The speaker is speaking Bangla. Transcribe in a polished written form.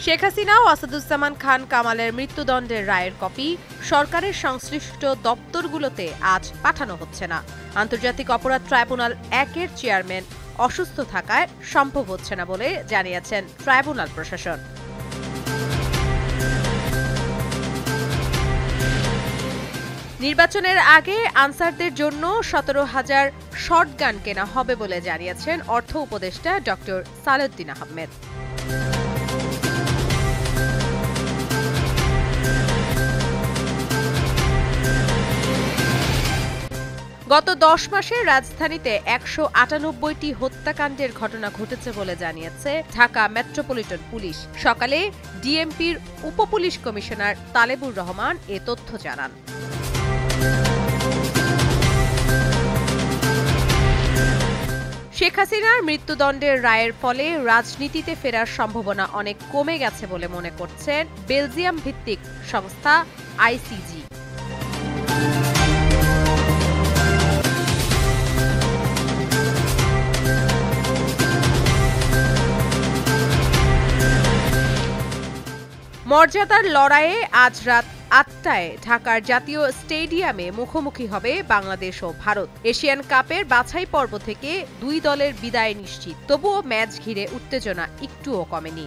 শেখ হাসিনা ও আসাদুজ্জামান খান কামালের মৃত্যুদণ্ডের রায়ের কপি সরকারের সংশ্লিষ্ট দপ্তরগুলোতে আজ পাঠানো হচ্ছে না। আন্তর্জাতিক অপরাধ ট্রাইব্যুনাল ১-এর চেয়ারম্যান অসুস্থ থাকায় সম্ভব হচ্ছে না বলে জানিয়েছেন ট্রাইব্যুনাল প্রশাসন। নির্বাচনের আগে আনসারদের জন্য ১৭,০০০ শর্টগান কেনা হবে বলে জানিয়েছেন অর্থ উপদেষ্টা ডক্টর সালেউদ্দিন আহমেদ। গত ১০ মাসে রাজধানীতে ১৯৮টি হত্যাকাণ্ডের ঘটনা ঘটেছে বলে জানিয়েছে ঢাকা মেট্রোপলিটন পুলিশ। সকালে ডিএমপির উপপুলিশ কমিশনার তালেবুর রহমান এ তথ্য জানান। শেখ হাসিনার মৃত্যুদণ্ডের রায়ের ফলে রাজনীতিতে ফেরার সম্ভাবনা অনেক কমে গেছে বলে মনে করছেন বেলজিয়াম ভিত্তিক সংস্থা আইসিজি। মর্যাদার লড়াইয়ে আজ রাত ৮টায় ঢাকার জাতীয় স্টেডিয়ামে মুখোমুখি হবে বাংলাদেশ ও ভারত। এশিয়ান কাপের বাছাই পর্ব থেকে দুই দলের বিদায় নিশ্চিত, তবুও ম্যাচ ঘিরে উত্তেজনা একটুও কমেনি।